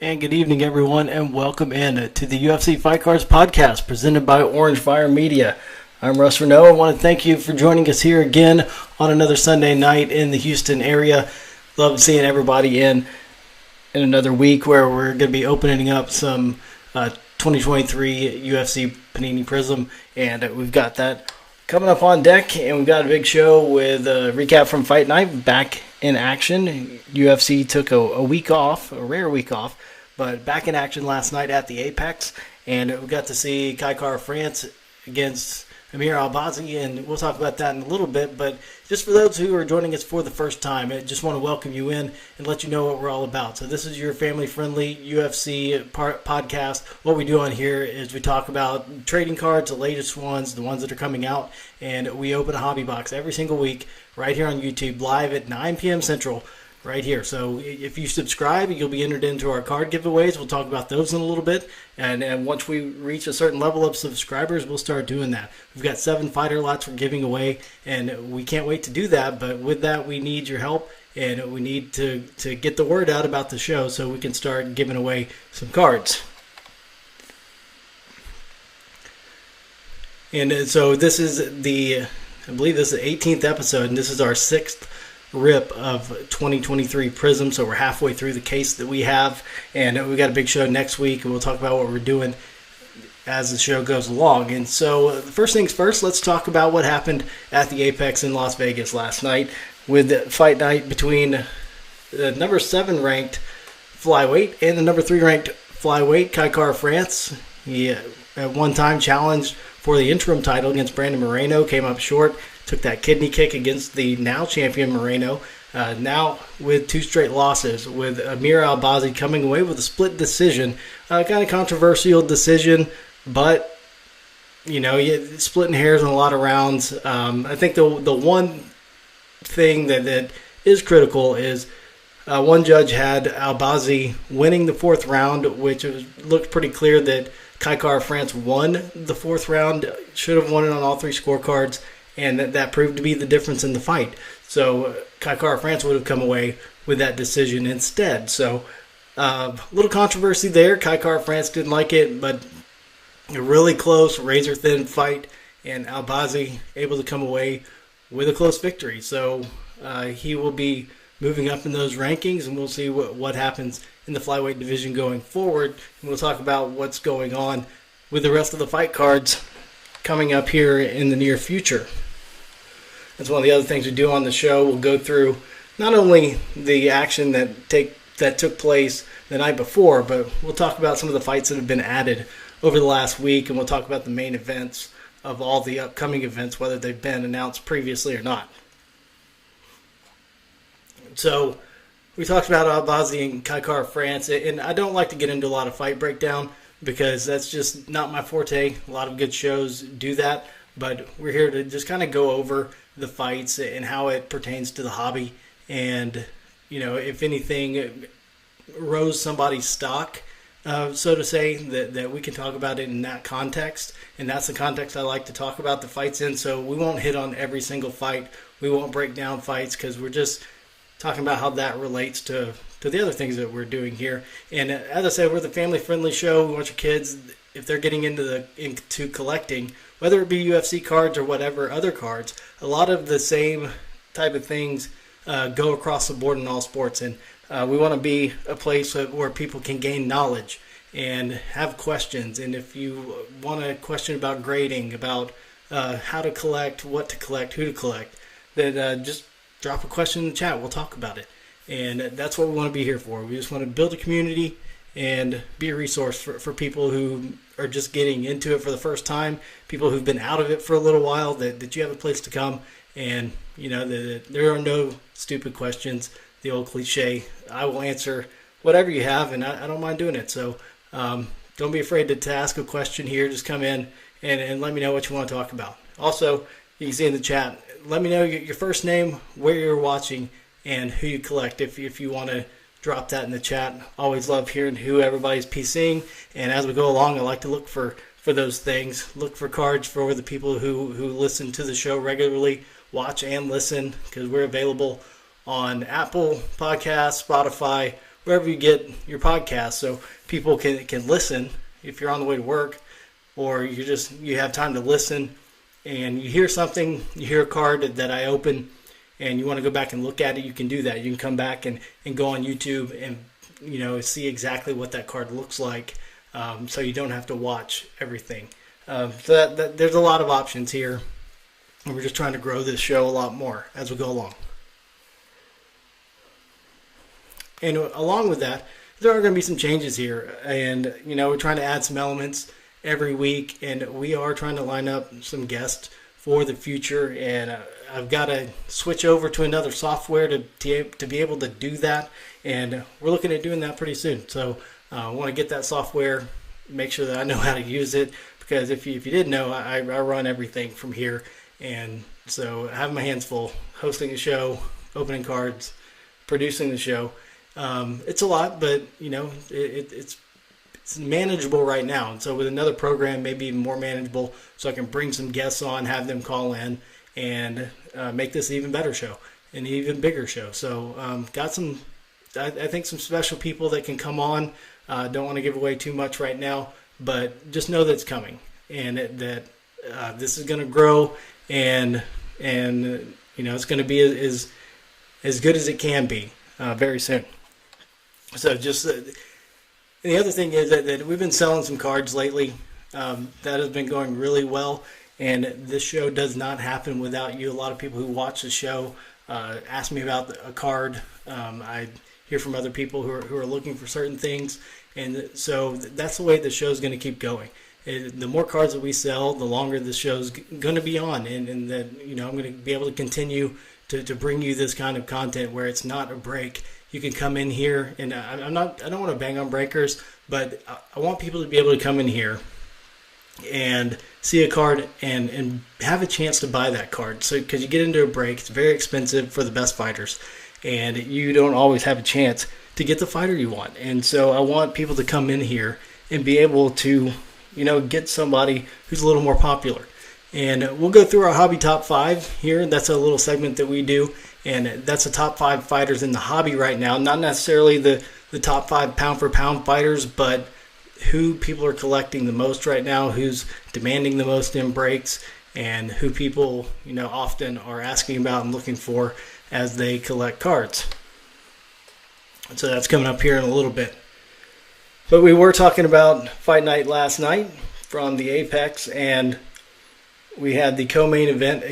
And good evening, everyone, and welcome in to the UFC Fight Cards podcast presented by Orange Fire Media. I'm Russ Renault. I want to thank you for joining us here again on another Sunday night in the Houston area. Love seeing everybody in another week where we're going to be opening up some 2023 UFC Panini Prizm, and we've got that coming up on deck, and we've got a big show with a recap from Fight Night back in action. UFC took a week off, a rare week off, but back in action last night at the Apex, and we got to see Kai Kara-France against Amir Albazi, and we'll talk about that in a little bit. But just for those who are joining us for the first time, I just want to welcome you in and let you know what we're all about. So this is your family-friendly UFC podcast. What we do on here is we talk about trading cards, the latest ones, the ones that are coming out, and we open a hobby box every single week right here on YouTube, live at 9 p.m. Central, right here. So if you subscribe, you'll be entered into our card giveaways. We'll talk about those in a little bit. And once we reach a certain level of subscribers, we'll start doing that. We've got 7 fighter lots we're giving away, and we can't wait to do that. But with that, we need your help, and we need to get the word out about the show so we can start giving away some cards. And so this is I believe this is the 18th episode, and this is our 6th rip of 2023 Prizm, so we're halfway through the case that we have, and we got a big show next week, and we'll talk about what we're doing as the show goes along. And so first things first, let's talk about what happened at the Apex in Las Vegas last night with Fight Night between the number 7 ranked flyweight and the number 3 ranked flyweight, Kai Kara-France. He at one time challenged for the interim title against Brandon Moreno, came up short, took that kidney kick against the now champion Moreno. Now with 2 straight losses, with Amir Albazi coming away with a split decision. Kind of controversial decision, but, splitting hairs in a lot of rounds. I think the one thing that is critical is one judge had Albazi winning the 4th round, which looked pretty clear that Kai Kara-France won the 4th round, should have won it on all 3 scorecards, and that proved to be the difference in the fight. So Kai Kara-France would have come away with that decision instead. So a little controversy there. Kai Kara-France didn't like it, but a really close, razor-thin fight, and Albazi able to come away with a close victory. So he will be moving up in those rankings, and we'll see what happens in the flyweight division going forward. And we'll talk about what's going on with the rest of the fight cards coming up here in the near future. That's one of the other things we do on the show. We'll go through not only the action that took place the night before, but we'll talk about some of the fights that have been added over the last week, and we'll talk about the main events of all the upcoming events, whether they've been announced previously or not. So we talked about Albazi and Kai Kara-France, and I don't like to get into a lot of fight breakdown because that's just not my forte. A lot of good shows do that, but we're here to just kind of go over the fights and how it pertains to the hobby, and if anything rose somebody's stock, so to say, that we can talk about it in that context, and that's the context I like to talk about the fights in. So we won't hit on every single fight, we won't break down fights, because we're just talking about how that relates to the other things that we're doing here. And as I said, we're the family-friendly show. We want your kids, if they're getting into collecting, whether it be UFC cards or whatever other cards, a lot of the same type of things go across the board in all sports. And we want to be a place where people can gain knowledge and have questions. And if you want a question about grading, about how to collect, what to collect, who to collect, then just drop a question in the chat. We'll talk about it. And that's what we want to be here for. We just want to build a community and be a resource for people who are just getting into it for the first time, people who've been out of it for a little while, that you have a place to come. And, there are no stupid questions. The old cliche, I will answer whatever you have, and I don't mind doing it. So don't be afraid to ask a question here. Just come in and let me know what you want to talk about. Also, you can see in the chat, let me know your first name, where you're watching, and who you collect if you want to drop that in the chat. Always love hearing who everybody's PCing, and as we go along, I like to look for those things. Look for cards for the people who listen to the show regularly, watch and listen, because we're available on Apple Podcasts, Spotify. wherever you get your podcast, so people can listen if you're on the way to work, or you have time to listen and you hear something, you hear a card that I open and you want to go back and look at it, you can do that. You can come back and go on YouTube and see exactly what that card looks like, so you don't have to watch everything. So that there's a lot of options here, and we're just trying to grow this show a lot more as we go along. And along with that, there are going to be some changes here, and we're trying to add some elements every week, and we are trying to line up some guests for the future, and I've got to switch over to another software to be able to do that, and we're looking at doing that pretty soon. So I want to get that software, make sure that I know how to use it, because if you didn't know, I run everything from here, and so I have my hands full hosting the show, opening cards, producing the show. It's a lot, but it's manageable right now. And so with another program, maybe even more manageable, so I can bring some guests on, have them call in, and make this an even better show, an even bigger show. So got some, I think, some special people that can come on. Don't want to give away too much right now, but just know that it's coming, and that this is going to grow, and it's going to be as good as it can be very soon. So just the other thing is that we've been selling some cards lately. That has been going really well, and this show does not happen without you. A lot of people who watch the show ask me about a card. I hear from other people who are looking for certain things, and so that's the way the show is going to keep going. The more cards that we sell, the longer the show's going to be on, and that I'm going to be able to continue to bring you this kind of content where it's not a break. You can come in here, and I don't want to bang on breakers, but I want people to be able to come in here and see a card and have a chance to buy that card. So because you get into a break, it's very expensive for the best fighters, and you don't always have a chance to get the fighter you want. And so I want people to come in here and be able to get somebody who's a little more popular. And we'll go through our hobby top 5 here. That's a little segment that we do, and that's the top 5 fighters in the hobby right now. Not necessarily the top 5 pound for pound fighters, but who people are collecting the most right now, who's demanding the most in breaks, and who people often are asking about and looking for as they collect cards. So that's coming up here in a little bit. But we were talking about Fight Night last night from the Apex, and we had the co-main event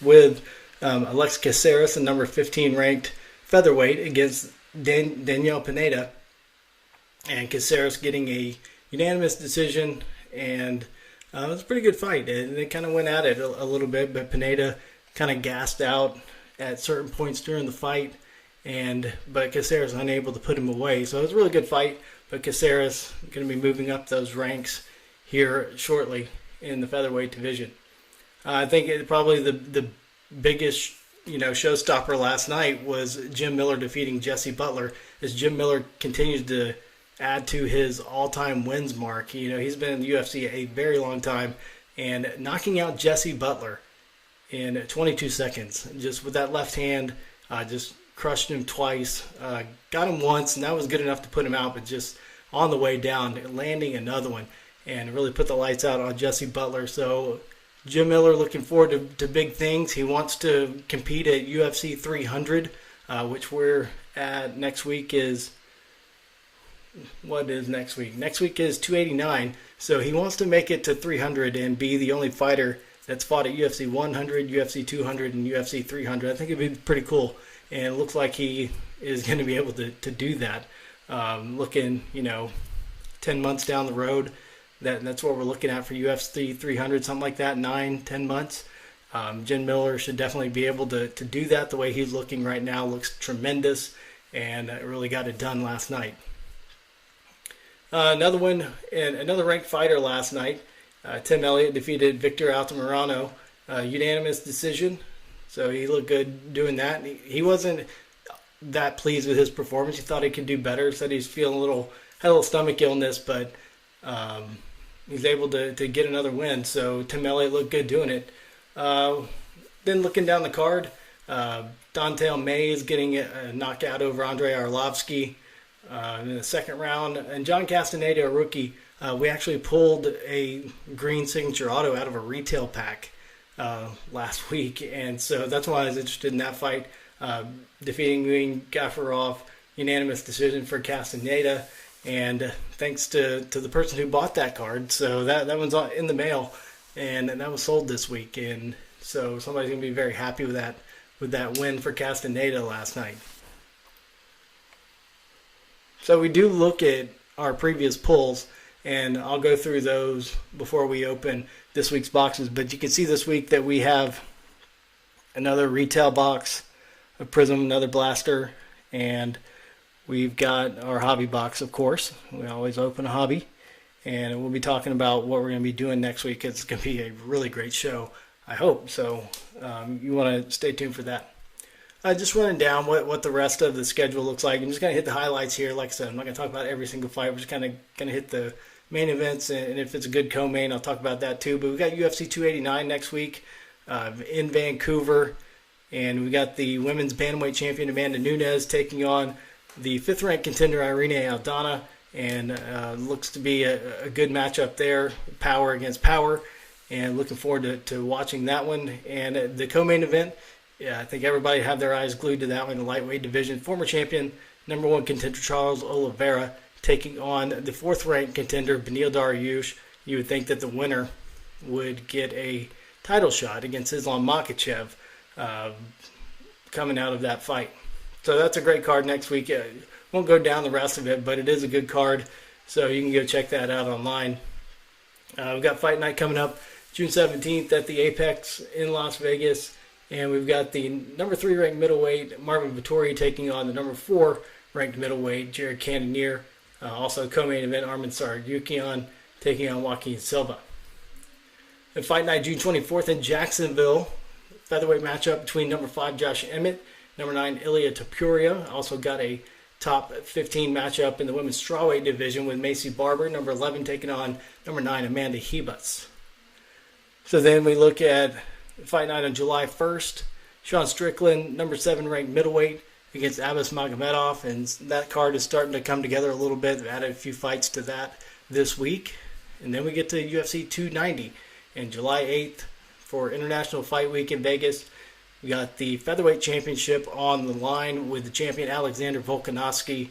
with Alex Caceres, the number 15 ranked featherweight, against Daniel Pineda, and Caceres getting a unanimous decision, and it was a pretty good fight. And they kind of went at it a little bit, but Pineda kind of gassed out at certain points during the fight, but Caceres unable to put him away. So it was a really good fight, but Caceres going to be moving up those ranks here shortly in the featherweight division. I think probably the biggest showstopper last night was Jim Miller defeating Jesse Butler, as Jim Miller continues to add to his all-time wins mark. He's been in the UFC a very long time, and knocking out Jesse Butler in 22 seconds, just with that left hand, just crushed him twice, got him once, and that was good enough to put him out, but just on the way down, landing another one, and really put the lights out on Jesse Butler. So Jim Miller looking forward to big things. He wants to compete at UFC 300, which we're at next week is... What is next week? Next week is 289. So he wants to make it to 300 and be the only fighter that's fought at UFC 100, UFC 200, and UFC 300. I think it'd be pretty cool. And it looks like he is going to be able to do that. Looking, 10 months down the road, that's what we're looking at for UFC 300, something like that, 9-10 months. Jim Miller should definitely be able to do that. The way he's looking right now looks tremendous, and really got it done last night. Another ranked fighter last night, Tim Elliott defeated Victor Altamirano, unanimous decision. So he looked good doing that. He wasn't that pleased with his performance. He thought he could do better. Said he's feeling had a little stomach illness, but he's able to get another win. So Tim Elliott looked good doing it. Then looking down the card, Dontel Mays getting a knockout over Andrei Arlovsky in the second round. And John Castaneda, a rookie, we actually pulled a green signature auto out of a retail pack last week. And so that's why I was interested in that fight. Defeating Nguyen Gafarov, unanimous decision for Castaneda. And thanks to the person who bought that card. So that one's in the mail, and that was sold this week. And so somebody's going to be very happy with that win for Castaneda last night. So we do look at our previous pulls, and I'll go through those before we open this week's boxes. But you can see this week that we have another retail box of Prizm, another blaster, and we've got our hobby box, of course. We always open a hobby, and we'll be talking about what we're going to be doing next week. It's going to be a really great show, I hope. So you want to stay tuned for that. Just running down what the rest of the schedule looks like. I'm just going to hit the highlights here. Like I said, I'm not going to talk about every single fight. We're just kind of going to hit the main events, and if it's a good co-main, I'll talk about that too. But we've got UFC 289 next week in Vancouver, and we got the women's bantamweight champion Amanda Nunes taking on the fifth-ranked contender Irene Aldana, and looks to be a good matchup there, power against power, and looking forward to watching that one. And the co-main event, I think everybody had their eyes glued to that one, the lightweight division. Former champion, number one contender Charles Oliveira, taking on the fourth-ranked contender Beneil Dariush. You would think that the winner would get a title shot against Islam Makhachev coming out of that fight. So that's a great card next week. Won't go down the rest of it, but it is a good card, so you can go check that out online. We've got Fight Night coming up June 17th at the Apex in Las Vegas, and we've got the number 3 ranked middleweight Marvin Vettori taking on the number 4 ranked middleweight Jared Cannonier. Also co-main event Arman Tsarukyan taking on Joaquin Silva. And Fight Night June 24th in Jacksonville, featherweight matchup between number 5 Josh Emmett, number 9 Ilya Topuria. Also got a top 15 matchup in the women's strawweight division with Macy Barber, number 11, taking on number 9 Amanda Hebus. So then we look at Fight Night on July 1st. Sean Strickland, number 7 ranked middleweight, against Abbas Magomedov, and that card is starting to come together a little bit. We've added a few fights to that this week. And then we get to UFC 290 and July 8th for International Fight Week in Vegas. We got the featherweight championship on the line with the champion Alexander Volkanovski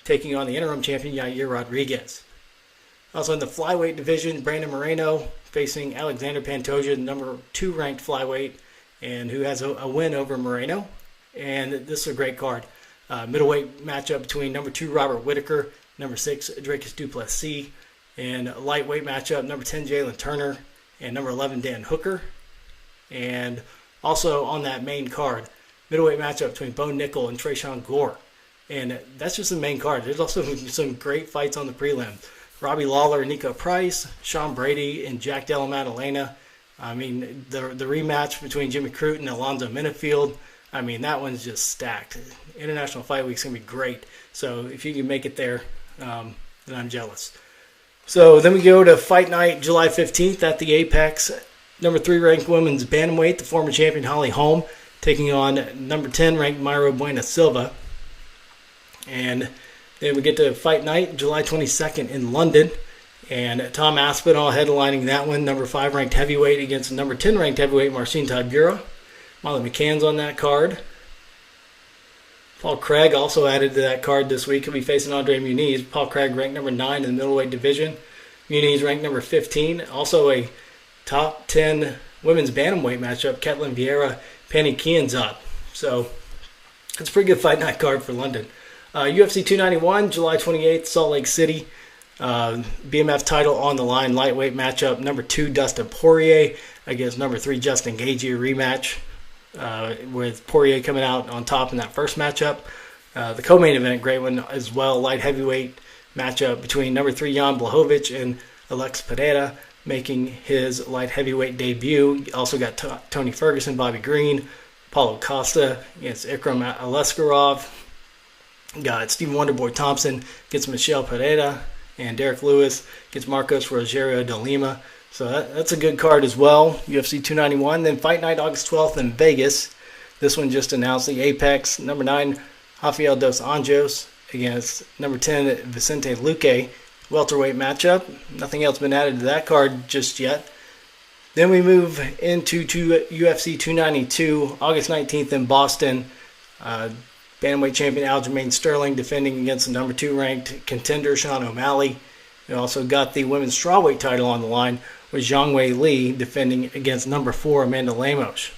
taking on the interim champion Yair Rodriguez. Also in the flyweight division, Brandon Moreno facing Alexander Pantoja, the number 2 ranked flyweight, and who has a win over Moreno. And this is a great card. Middleweight matchup between number 2 Robert Whittaker, number 6 Dricus du Plessis, and a lightweight matchup number 10 Jalen Turner and number 11 Dan Hooker. And also on that main card, middleweight matchup between Bo Nickel and Tresean Gore. And that's just the main card. There's also some great fights on the prelim. Robbie Lawler and Nico Price, Sean Brady and Jack Della Maddalena. I mean, the rematch between Jimmy Crute and Alonzo Minifield. I mean, that one's just stacked. International Fight Week's going to be great. So if you can make it there, then I'm jealous. So then we go to Fight Night July 15th at the Apex. Number 3 ranked women's bantamweight, the former champion Holly Holm, taking on number 10 ranked Mayra Buena Silva. And then we get to Fight Night July 22nd in London. And Tom Aspinall headlining that one, number 5 ranked heavyweight against number 10 ranked heavyweight Marcin Tybura. Molly McCann's on that card. Paul Craig also added to that card this week. He'll be facing Andre Muniz. Paul Craig ranked number 9 in the middleweight division. Muniz ranked number 15. Also a top 10 women's bantamweight matchup, Ketlin Vieira, Penny Kianzad. So it's a pretty good Fight Night card for London. UFC 291, July 28th, Salt Lake City. BMF title on the line, lightweight matchup. Number 2 Dustin Poirier against number 3 Justin Gaethje, rematch. With Poirier coming out on top in that first matchup. The co-main event, great one as well, light heavyweight matchup between number 3 Jan Blachowicz and Alex Pereira, making his light heavyweight debut. Also got Tony Ferguson, Bobby Green, Paulo Costa against Ikram Aleskarov. Got Stephen Wonderboy Thompson against Michelle Pereira, and Derek Lewis against Marcos Rogerio de Lima. So that's a good card as well, UFC 291. Then Fight Night August 12th in Vegas. This one just announced the Apex number 9 Rafael dos Anjos against number 10 Vicente Luque welterweight matchup. Nothing else been added to that card just yet. Then we move into UFC 292, August 19th in Boston. Bantamweight champion Aljamain Sterling defending against the number 2 ranked contender Sean O'Malley. We also got the women's strawweight title on the line with Zhang Wei Li defending against number 4 Amanda Lemos.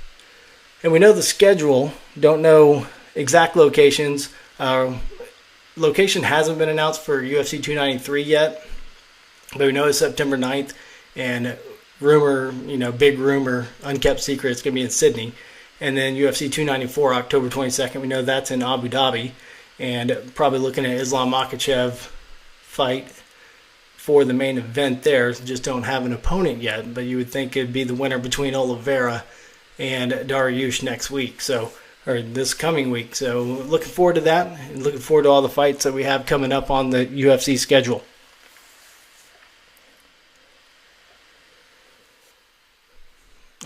And we know the schedule, don't know exact locations. Location hasn't been announced for UFC 293 yet, but we know it's September 9th, and big rumor, unkept secret, it's going to be in Sydney. And then UFC 294, October 22nd, we know that's in Abu Dhabi, and probably looking at Islam Makhachev fight for the main event there. Just don't have an opponent yet, but you would think it'd be the winner between Oliveira and Dariush next week, or this coming week. So looking forward to that, and looking forward to all the fights that we have coming up on the UFC schedule.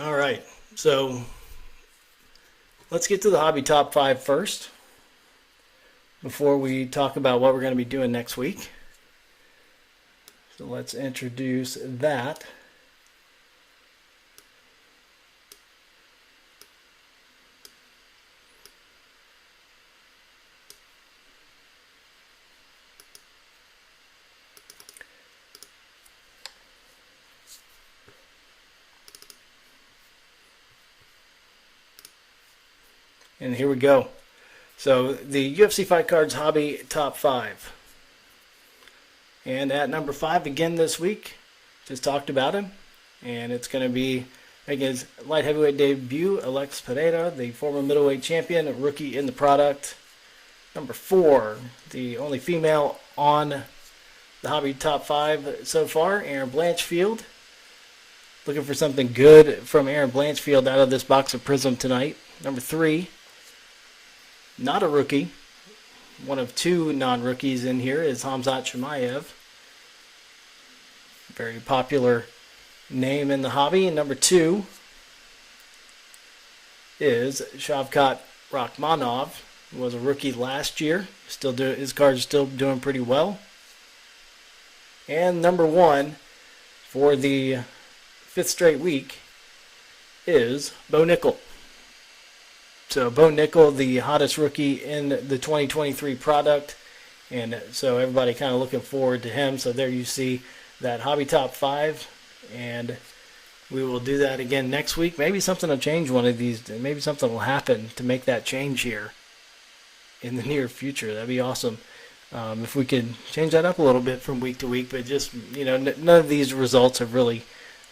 All right, so let's get to the hobby top 5 first before we talk about what we're going to be doing next week. So let's introduce that. And here we go. So the UFC Fight Cards Hobby Top 5. And at number 5 again this week, just talked about him. And it's going to be making his light heavyweight debut, Alex Pereira, the former middleweight champion, a rookie in the product. Number 4, the only female on the Hobby Top 5 so far, Erin Blanchfield. Looking for something good from Erin Blanchfield out of this box of Prizm tonight. Number 3, not a rookie. One of 2 non-rookies in here is Khamzat Chimaev. Very popular name in the hobby. And number 2 is Shavkat Rakhmonov, who was a rookie last year. His card is still doing pretty well. And number 1 for the 5th straight week is Bo Nickel. So Bo Nickel, the hottest rookie in the 2023 product, and so everybody kind of looking forward to him. So there you see that Hobby Top 5, and we will do that again next week. Maybe something will change one of these. Maybe something will happen to make that change here in the near future. That'd be awesome if we could change that up a little bit from week to week. But just, none of these results have really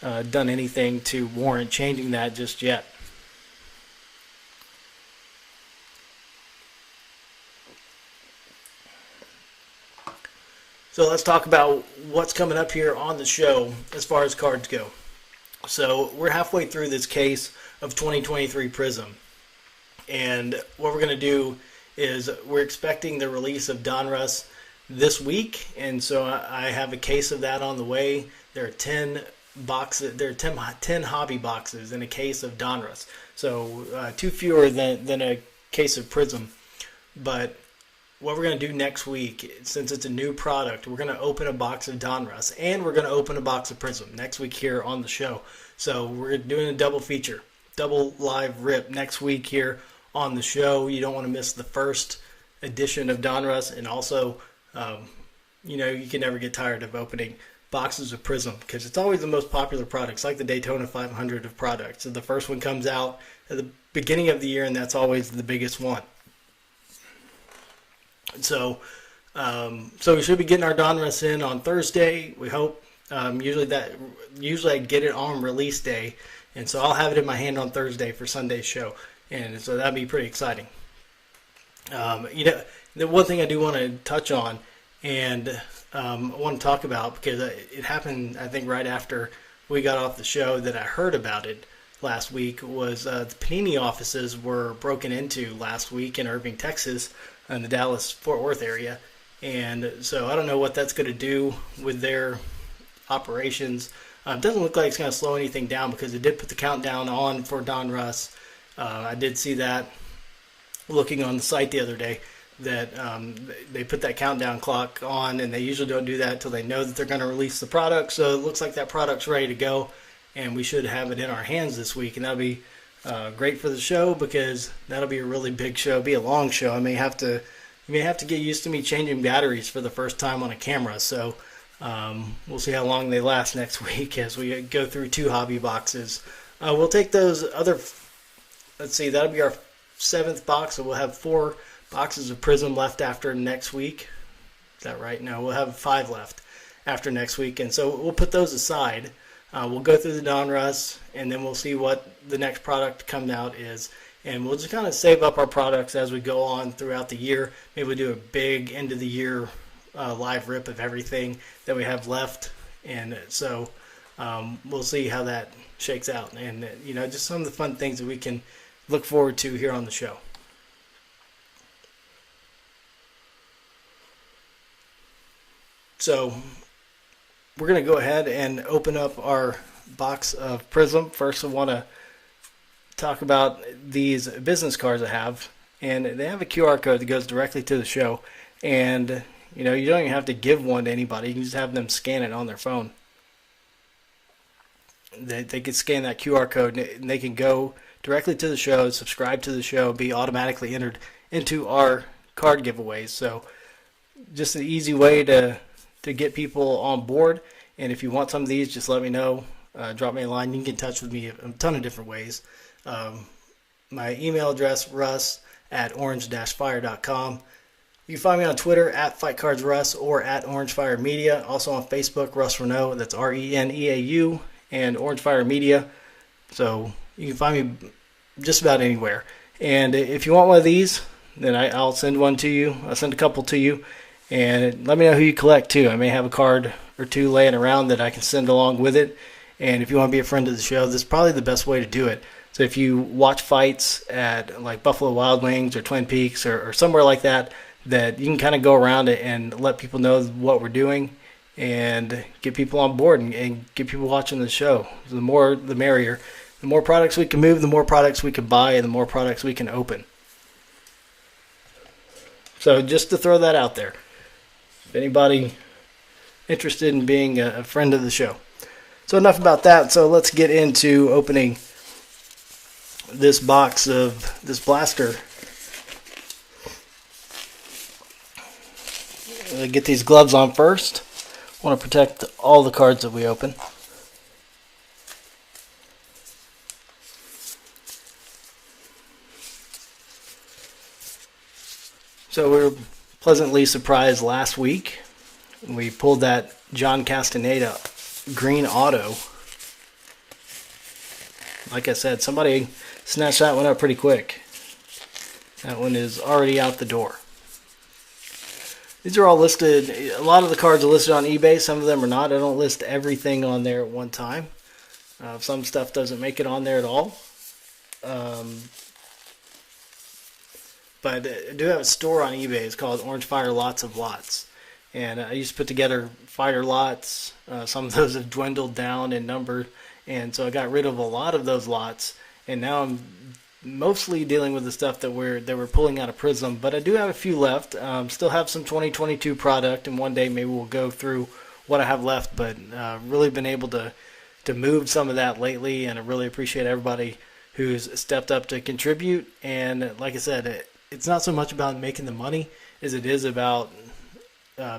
done anything to warrant changing that just yet. So let's talk about what's coming up here on the show as far as cards go. So we're halfway through this case of 2023 Prizm. And what we're going to do is we're expecting the release of Donruss this week. And so I have a case of that on the way. There are 10 boxes. There are 10 hobby boxes in a case of Donruss. So 2 fewer than a case of Prizm. But what we're going to do next week, since it's a new product, we're going to open a box of Donruss, and we're going to open a box of Prizm next week here on the show. So we're doing a double feature, double live rip next week here on the show. You don't want to miss the first edition of Donruss, and also, you can never get tired of opening boxes of Prizm because it's always the most popular product. It's like the Daytona 500 of products. So the first one comes out at the beginning of the year, and that's always the biggest one. So we should be getting our Donruss in on Thursday, we hope. Usually I get it on release day, and so I'll have it in my hand on Thursday for Sunday's show, and so that'd be pretty exciting. The one thing I do want to touch on, and I want to talk about, because it happened, I think, right after we got off the show that I heard about it last week, was the Panini offices were broken into last week in Irving, Texas, in the Dallas-Fort Worth area. And so I don't know what that's going to do with their operations. It doesn't look like it's going to slow anything down because it did put the countdown on for Donruss. I did see that looking on the site the other day that they put that countdown clock on, and they usually don't do that until they know that they're going to release the product. So it looks like that product's ready to go, and we should have it in our hands this week, and that'll be great for the show, because that'll be a really big show. It'll be a long show. You may have to get used to me changing batteries for the first time on a camera. So we'll see how long they last next week as we go through 2 hobby boxes. We'll take those other. Let's see, that'll be our 7th box. So we'll have 4 boxes of Prizm left after next week. Is that right? No, we'll have 5 left after next week, and so we'll put those aside. We'll go through the Donruss, and then we'll see what the next product coming out is. And we'll just kind of save up our products as we go on throughout the year. Maybe we'll do a big end of the year live rip of everything that we have left. And so we'll see how that shakes out. And, just some of the fun things that we can look forward to here on the show. So we're going to go ahead and open up our box of Prizm. First, I want to talk about these business cards I have, and they have a QR code that goes directly to the show. And you don't even have to give one to anybody. You can just have them scan it on their phone. They can scan that QR code, and they can go directly to the show, subscribe to the show, be automatically entered into our card giveaways. So just an easy way to get people on board. And if you want some of these, just let me know. Drop me a line. You can get in touch with me a ton of different ways. My email address, russ@orange-fire.com. You can find me on Twitter @FightCardsRuss or @OrangeFireMedia. Also on Facebook, Russ Renault. That's RENEAU and Orange Fire Media. So you can find me just about anywhere. And if you want one of these, then I'll send one to you. I'll send a couple to you. And let me know who you collect too. I may have a card or 2 laying around that I can send along with it. And if you want to be a friend of the show, this is probably the best way to do it. So if you watch fights at like Buffalo Wild Wings or Twin Peaks or somewhere like that, that you can kind of go around it and let people know what we're doing and get people on board and get people watching the show. So the more, the merrier. The more products we can move, the more products we can buy, and the more products we can open. So just to throw that out there. If anybody interested in being a friend of the show. So enough about that. So let's get into opening this box of this blaster. Get these gloves on first. Want to protect all the cards that we open. So we were pleasantly surprised last week. We pulled that John Castaneda green auto. Like I said, somebody snatched that one up pretty quick. That one is already out the door. These are all listed. A lot of the cards are listed on eBay. Some of them are not. I don't list everything on there at one time. Some stuff doesn't make it on there at all. But I do have a store on eBay. It's called Orange Fire Lots of Lots. And I used to put together fighter lots. Some of those have dwindled down in number. And so I got rid of a lot of those lots. And now I'm mostly dealing with the stuff that we're pulling out of Prizm. But I do have a few left. Still have some 2022 product. And one day maybe we'll go through what I have left. But really been able to move some of that lately. And I really appreciate everybody who's stepped up to contribute. And like I said, it's not so much about making the money as it is about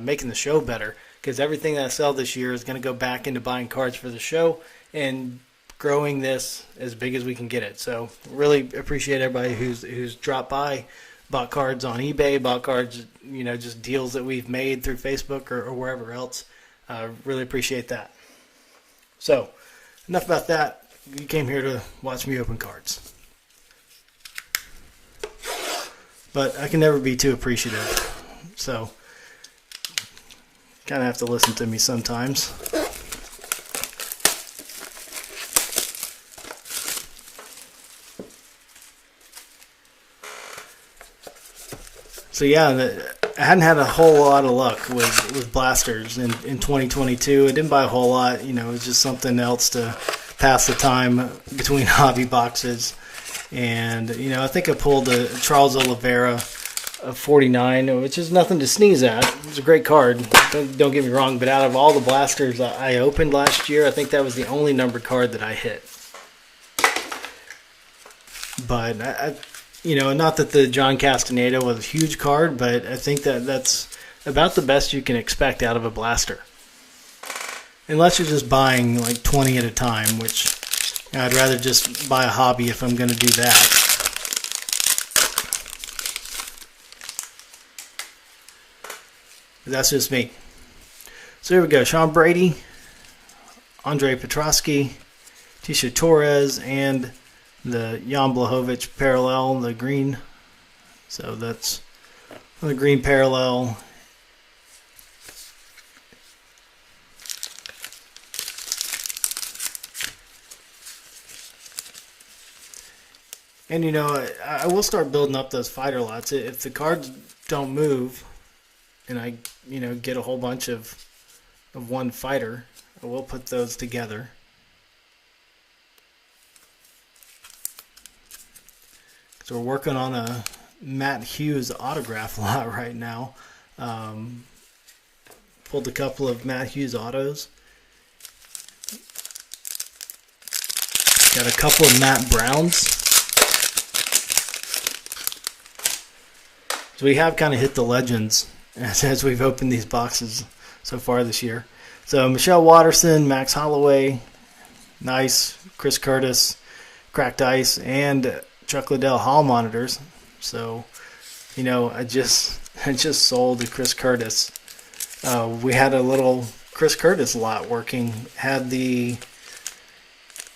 making the show better, because everything that I sell this year is going to go back into buying cards for the show and growing this as big as we can get it. So really appreciate everybody who's dropped by, bought cards on eBay, bought cards, just deals that we've made through Facebook or wherever else. Really appreciate that. So enough about that. You came here to watch me open cards. But I can never be too appreciative. So kind of have to listen to me sometimes. So yeah, I hadn't had a whole lot of luck with blasters in 2022. I didn't buy a whole lot. It was just something else to pass the time between hobby boxes. And, I think I pulled a Charles Oliveira of 49, which is nothing to sneeze at. It's a great card. Don't get me wrong, but out of all the blasters I opened last year, I think that was the only numbered card that I hit. But, not that the John Castaneda was a huge card, but I think that's about the best you can expect out of a blaster. Unless you're just buying like 20 at a time, which I'd rather just buy a hobby if I'm going to do that. But that's just me. So here we go. Sean Brady, Andre Petrosky, Tisha Torres, and the Jan Blachowicz parallel, the green. So that's the green parallel. And, I will start building up those fighter lots. If the cards don't move and I, get a whole bunch of one fighter, I will put those together. So we're working on a Matt Hughes autograph lot right now. Pulled a couple of Matt Hughes autos. Got a couple of Matt Browns. So we have kind of hit the legends as we've opened these boxes so far this year. So Michelle Watterson, Max Holloway, nice, Chris Curtis, Cracked Ice, and Chuck Liddell Hall monitors. So, I just sold to Chris Curtis. We had a little Chris Curtis lot working. Had the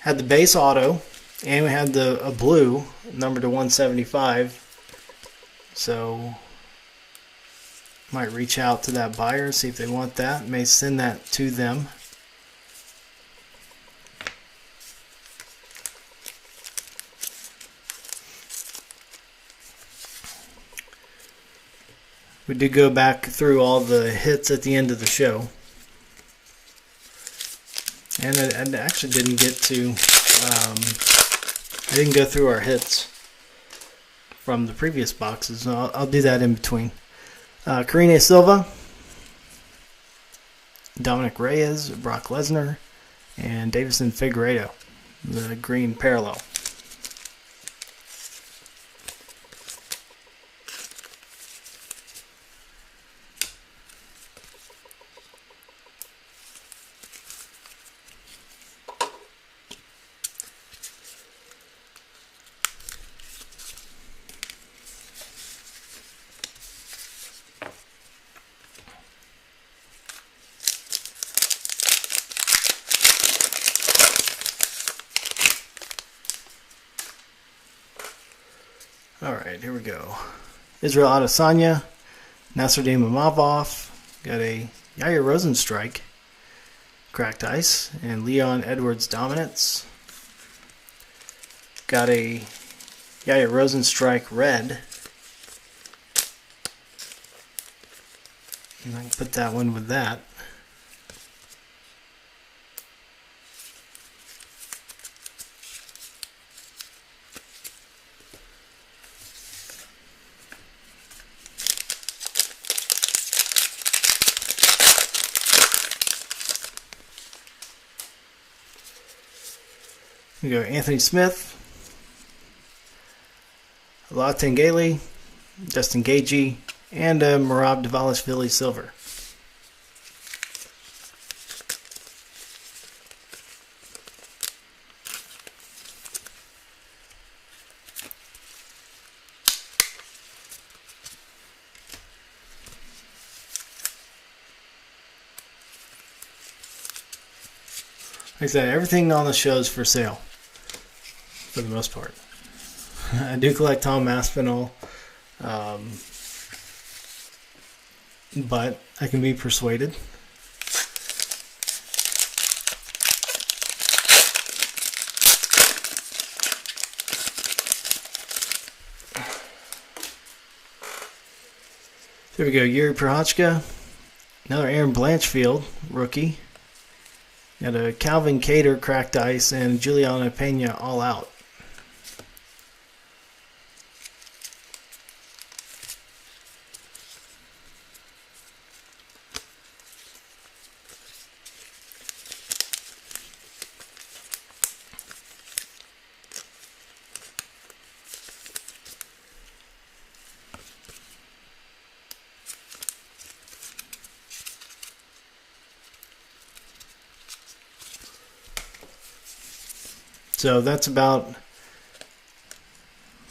base auto, and we had a blue number to 175. So, might reach out to that buyer, see if they want that. May send that to them. We did go back through all the hits at the end of the show. And I actually didn't get to, I didn't go through our hits from the previous boxes. So I'll do that in between. Karine Silva, Dominic Reyes, Brock Lesnar, and Davison Figueiredo, the green parallel. Alright, here we go. Israel Adesanya, Nasruddin Mamavov, got a Yair Rosenstrike, Cracked Ice, and Leon Edwards Dominance. Got a Yair Rosenstrike red. And I can put that one with that. We go Anthony Smith, Latengale, Justin Gaethje, and Merab Dvalishvili silver. Like I said, everything on the show is for sale, for the most part. I do collect Tom Aspinall, but I can be persuaded. There we go, Yuri Prochazka, another Aaron Blanchfield rookie. Got a Calvin Kattar Cracked Ice and Juliana Pena All Out. So that's about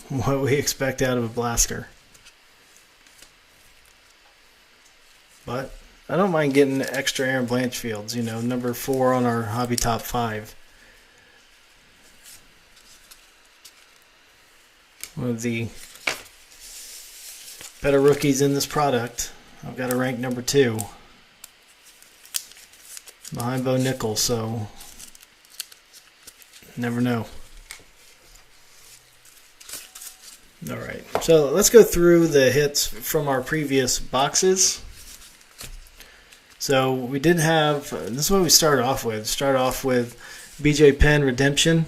what we expect out of a blaster. But I don't mind getting extra Aaron Blanchfields, you know, number 4 on our hobby top 5. One of the better rookies in this product. I've got a rank number 2 behind Bo Nickel, so never know. Alright, so let's go through the hits from our previous boxes. So we did have, this is what we started off with. Start off with BJ Penn Redemption,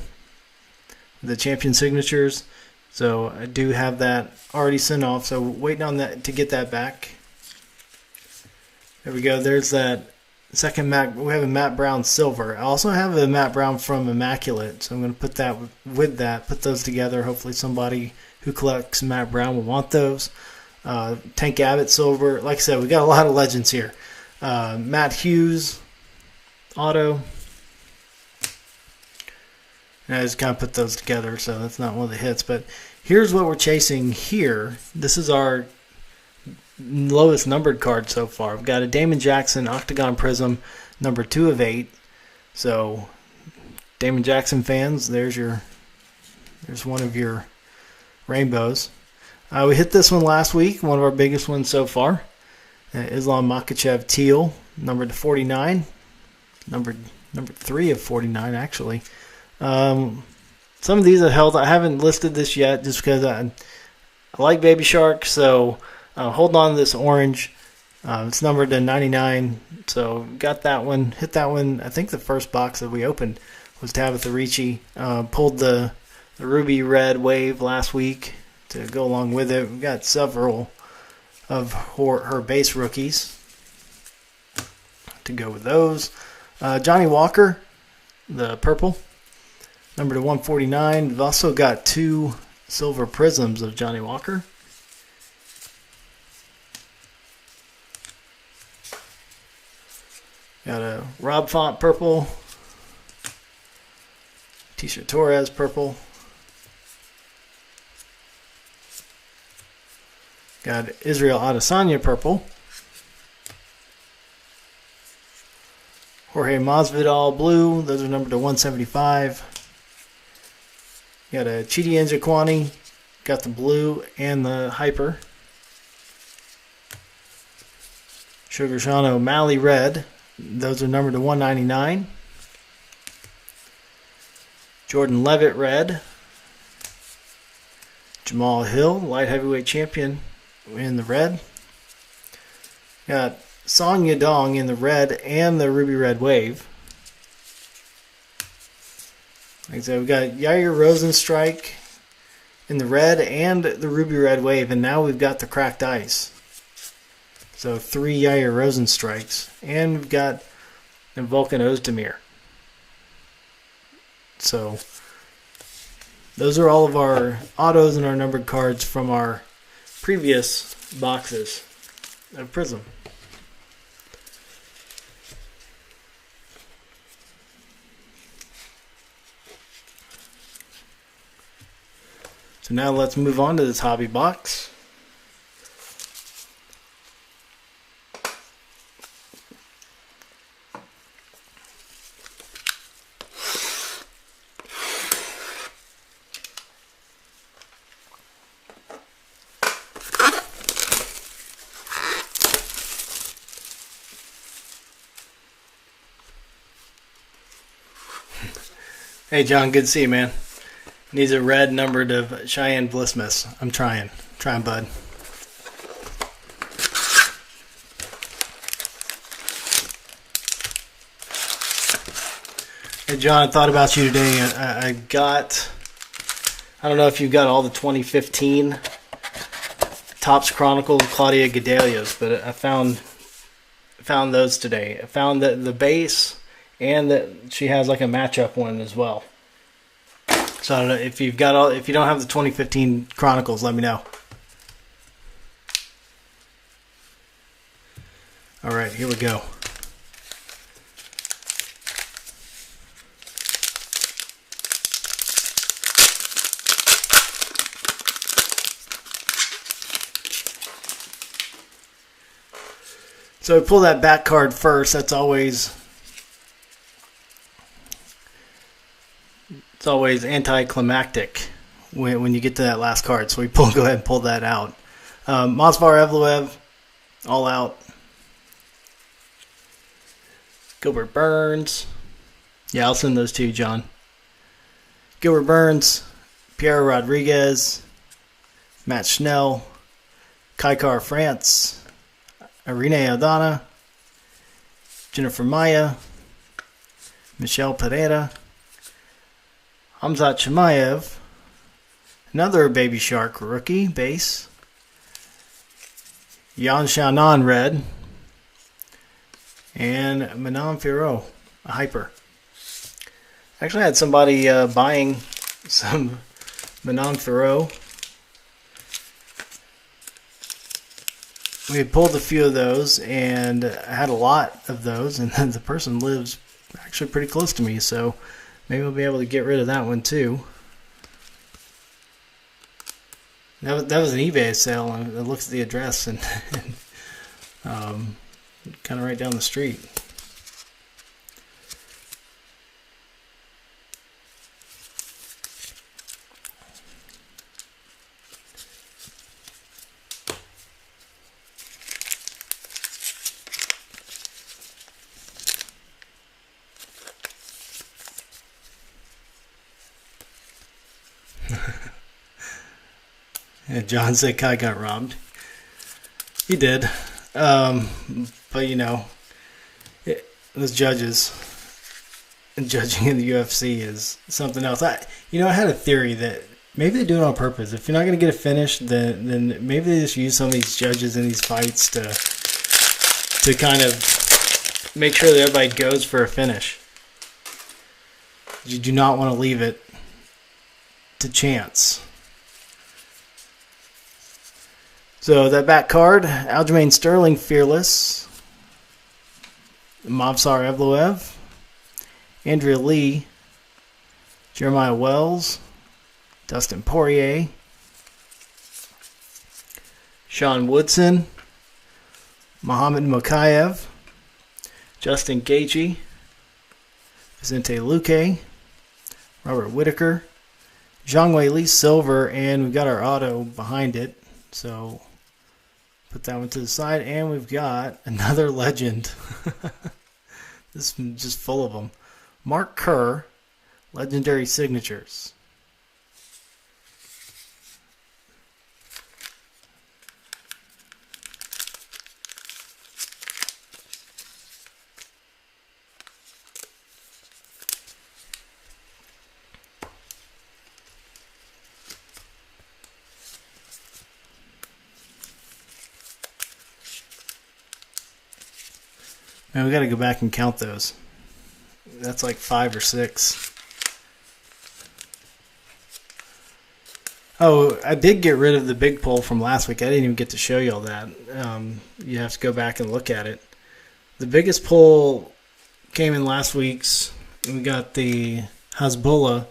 the champion signatures. So I do have that already sent off, so waiting on that to get that back. There we go, there's that second Matt. We have a Matt Brown Silver. I also have a Matt Brown from Immaculate, so I'm going to put that with that, put those together. Hopefully somebody who collects Matt Brown will want those. Tank Abbott Silver. Like I said, we got a lot of legends here. Matt Hughes Auto. And I just kind of put those together, so that's not one of the hits. But here's what we're chasing here. This is our lowest numbered card so far. We've got a Damon Jackson Octagon Prizm, number 2 of 8. So, Damon Jackson fans, there's one of your rainbows. We hit this one last week, one of our biggest ones so far. Islam Makhachev Teal, numbered to 49. Number 3 of 49, actually. Some of these I held. I haven't listed this yet just because I like Baby Shark, so holding on to this orange. It's numbered to 99, so got that one. Hit that one. I think the first box that we opened was Tabitha Ricci. Pulled the ruby red wave last week to go along with it. We got several of her base rookies to go with those. Johnny Walker, the purple, number to 149. We've also got 2 silver prisms of Johnny Walker. Got a Rob Font purple, T-shirt Torres purple. Got Israel Adesanya purple. Jorge Masvidal blue. Those are numbered to 175. Got a Chidi Njokuani. Got the blue and the hyper. Sugar Sean O'Malley red. Those are numbered to 199. Jordan Levitt red. Jamal Hill, light heavyweight champion, in the red. Got Song Yadong in the red and the ruby red wave. Like I said, we got Yair Rosenstrike in the red and the ruby red wave, and now we've got the cracked ice. So 3 Yair Rosenstrikes, and we've got the Volkan Ozdemir. So those are all of our autos and our numbered cards from our previous boxes of Prizm. So now let's move on to this hobby box. Hey John, good to see you, man. Needs a red numbered of Cheyenne Blissmas. I'm trying, bud. Hey John, I thought about you today. I don't know if you got all the 2015 Topps Chronicles Claudia Gadelios, but I found those today. I found the base, and that she has like a matchup one as well. So I don't know if you don't have the 2015 Chronicles, let me know. All right, here we go. So we pull that back card first. That's always anticlimactic when you get to that last card. So we go ahead and pull that out. Movsar Evloev, all out. Gilbert Burns. Yeah, I'll send those to you, John. Gilbert Burns, Pierre Rodriguez, Matt Schnell, Kaikar France, Irene Aldana, Jennifer Maya, Michelle Pereira, Hamzat Chimaev, another Baby Shark rookie base, Yan Xiaonan red, and Manon Fiorot, a hyper. Actually, I had somebody buying some Manon Fiorot. We had pulled a few of those, and I had a lot of those, and then the person lives actually pretty close to me, so maybe we'll be able to get rid of that one too. That was an eBay sale, and it looks at the address, and kind of right down the street. And John said Kai got robbed. He did. But, you know, those judges and judging in the UFC is something else. I had a theory that maybe they do it on purpose. If you're not going to get a finish, then maybe they just use some of these judges in these fights to kind of make sure that everybody goes for a finish. You do not want to leave it to chance. So that back card, Aljamain Sterling, Fearless, Movsar Evloev, Andrea Lee, Jeremiah Wells, Dustin Poirier, Sean Woodson, Muhammad Mokaev, Justin Gaethje, Vicente Luque, Robert Whittaker, Zhang Weili Silver, and we've got our auto behind it. So put that one to the side, and we've got another legend. This is just full of them. Mark Kerr, Legendary Signatures. Man, we got to go back and count those. That's like 5 or 6. Oh, I did get rid of the big pull from last week. I didn't even get to show you all that. You have to go back and look at it. The biggest pull came in last week's. We got the Hasbullah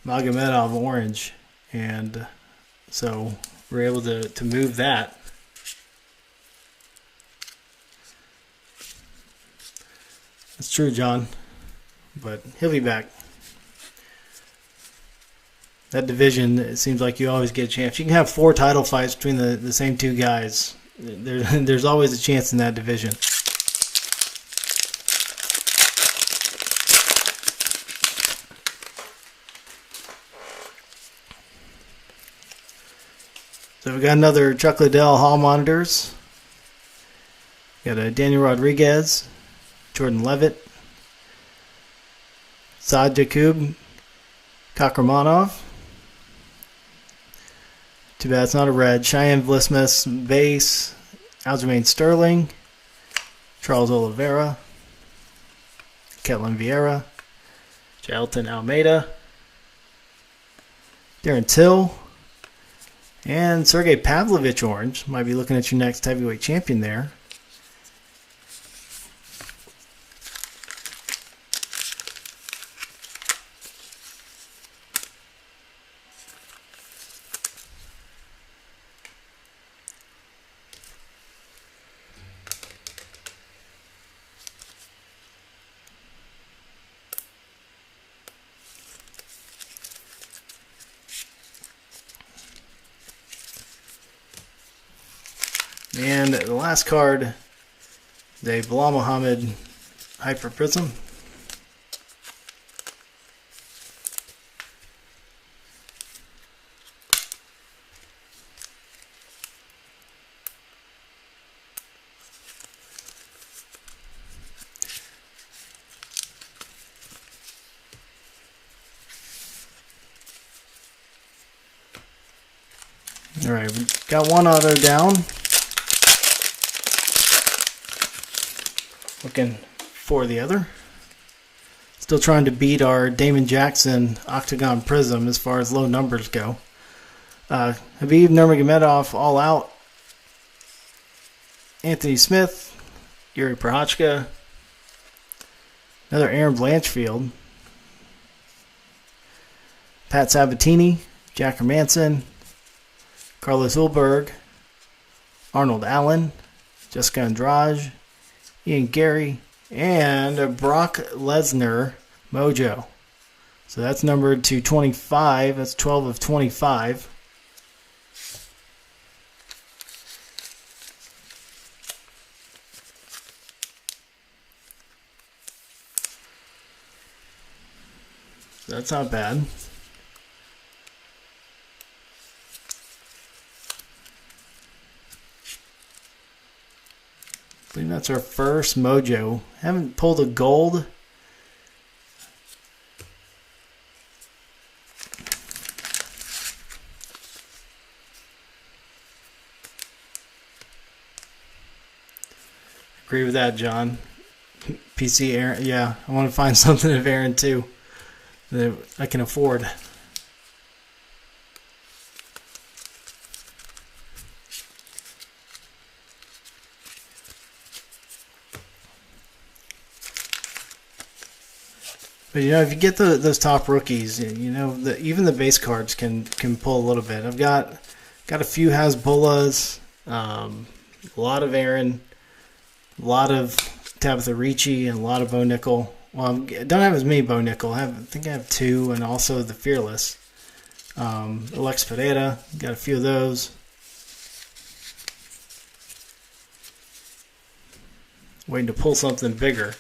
Magomedov orange. And so we're able to move that. That's true, John, but he'll be back. That division, it seems like you always get a chance. You can have 4 title fights between the same 2 guys. There's always a chance in that division. So we got another Chuck Liddell Hall monitors. Got a Daniel Rodriguez, Jordan Levitt, Saad Jakub, Kakramanov. Too bad it's not a red. Cheyenne Vlismas, base, Aljamain Sterling, Charles Oliveira, Ketlin Vieira, Jailton Almeida, Darren Till, and Sergey Pavlovich orange. Might be looking at your next heavyweight champion there. And the last card, the Bilal Muhammad Hyper Prizm. Alright, we got one auto down. Looking for the other. Still trying to beat our Damon Jackson Octagon Prizm as far as low numbers go. Habib Nurmagomedov all out. Anthony Smith. Yuri Prochazka. Another Aaron Blanchfield. Pat Sabatini. Jack Hermanson. Carlos Ulberg, Arnold Allen, Jessica Andrade, Ian Gary, and Brock Lesnar Mojo. So that's numbered to 25. That's 12 of 25. So that's not bad. I believe that's our first Mojo. Haven't pulled a gold. Agree with that, John. PC Aaron. Yeah, I want to find something of Aaron too that I can afford. But you know, if you get those top rookies, you know, even the base cards can pull a little bit. I've got a few Hasbullahs, a lot of Aaron, a lot of Tabitha Ricci, and a lot of Bo Nickel. Well, I don't have as many Bo Nickel. I think I have two, and also the Fearless. Alex Pereira, got a few of those. Waiting to pull something bigger.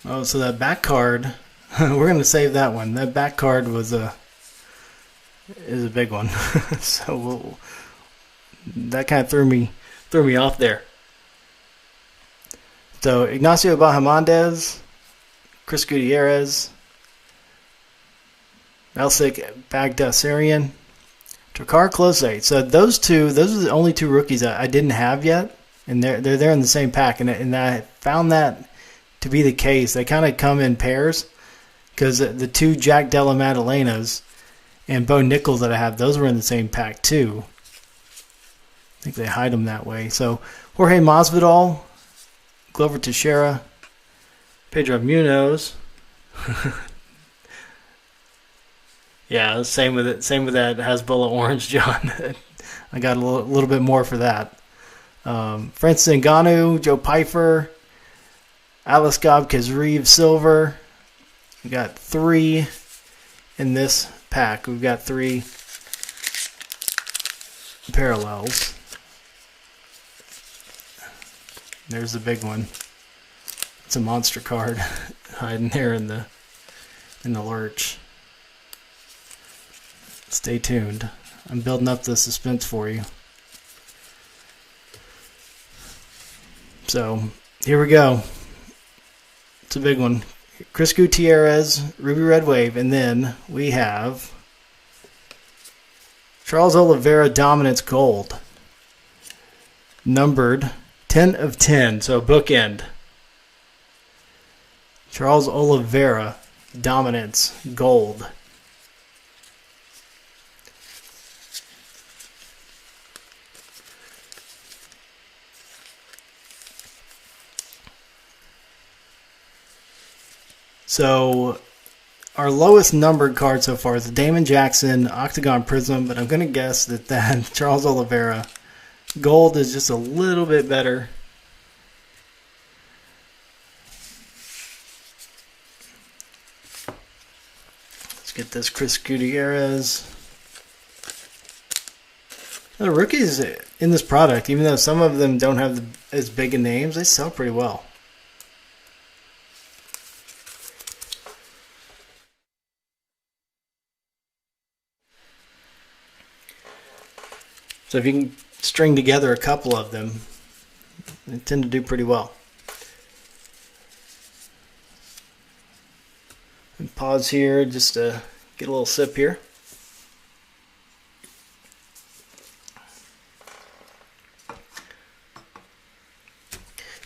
Oh, so that back card, we're going to save that one. That back card is a big one. So that kind of threw me off there. So Ignacio Bahamondes, Chris Gutierrez, Elsik Bagdasarian, Takar Klose. So those are the only two rookies I didn't have yet, and they're there in the same pack, and I found that to be the case. They kind of come in pairs, because the two Jack Della Maddalenas and Bo Nickel that I have, those were in the same pack too. I think they hide them that way. So Jorge Masvidal, Glover Teixeira, Pedro Munoz. Yeah, same with it. Same with that Hasbulla Orange, John. I got a little bit more for that. Francis Ngannou, Joe Pyfer, Alice Gobkaz-Reeves Silver. We got three in this pack. We've got three parallels. There's the big one. It's a monster card hiding there in the lurch. Stay tuned. I'm building up the suspense for you. So here we go. It's a big one. Chris Gutierrez, Ruby Red Wave, and then we have Charles Oliveira Dominance Gold. Numbered 10 of 10, so bookend. Charles Oliveira Dominance Gold. So our lowest numbered card so far is the Damon Jackson Octagon Prizm, but I'm going to guess that Charles Oliveira Gold is just a little bit better. Let's get this Chris Gutierrez. The rookies in this product, even though some of them don't have as big of names, they sell pretty well. So if you can string together a couple of them, they tend to do pretty well. And pause here just to get a little sip here.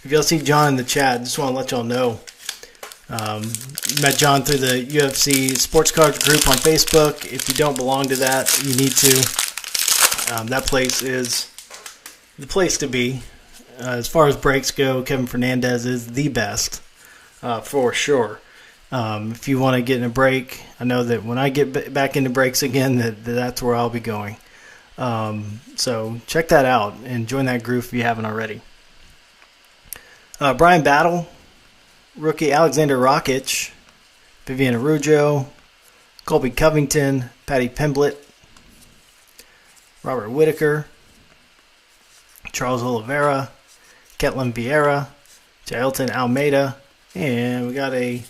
If y'all see John in the chat, just want to let y'all know. Met John through the UFC Sports Cards group on Facebook. If you don't belong to that, you need to. That place is the place to be. As far as breaks go, Kevin Fernandez is the best, for sure. If you want to get in a break, I know that when I get back into breaks again, that's where I'll be going. So check that out and join that group if you haven't already. Brian Battle, rookie Alexander Rakic, Vivian Araujo, Colby Covington, Patty Pimblett, Robert Whitaker, Charles Oliveira, Ketlin Vieira, Jailton Almeida, and we got a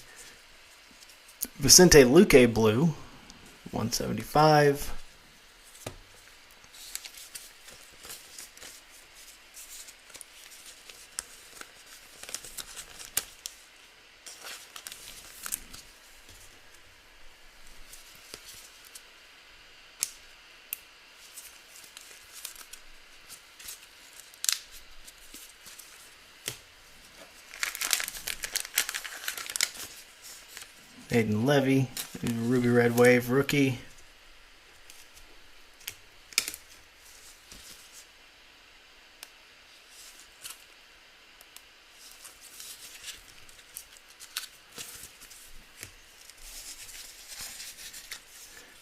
Vicente Luque blue, 175. Aiden Levy, Ruby Red Wave rookie.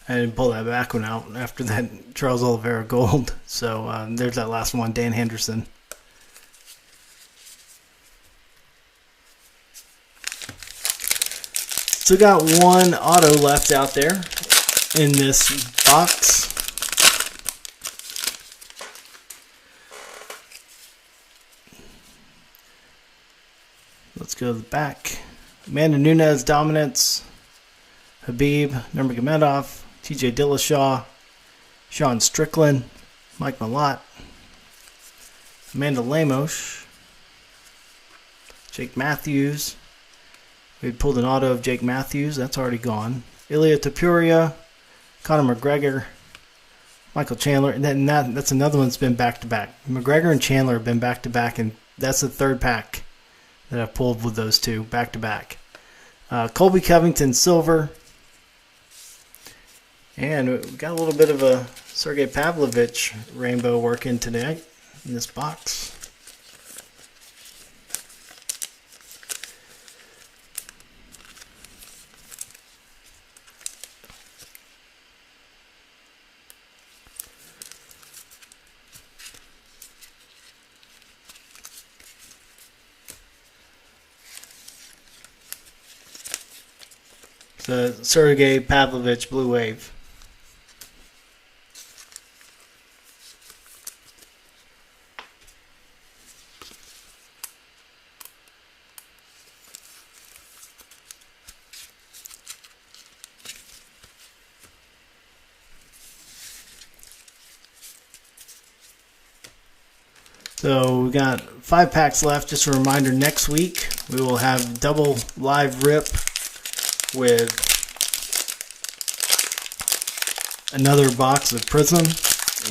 I didn't pull that back one out after that Charles Oliveira gold. So there's that last one, Dan Henderson. Still got one auto left out there in this box. Let's go to the back. Amanda Nunes dominance. Habib Nurmagomedov, TJ Dillashaw, Sean Strickland, Mike Malott, Amanda Lemos, Jake Matthews. We pulled an auto of Jake Matthews. That's already gone. Ilya Topuria, Conor McGregor, Michael Chandler. And then that's another one that's been back-to-back. McGregor and Chandler have been back-to-back, and that's the third pack that I've pulled with those two back-to-back. Colby Covington, silver. And we got a little bit of a Sergey Pavlovich rainbow working today in this box. The Sergey Pavlovich Blue Wave. So we got 5 packs left. Just a reminder, next week we will have double live rip with another box of Prizm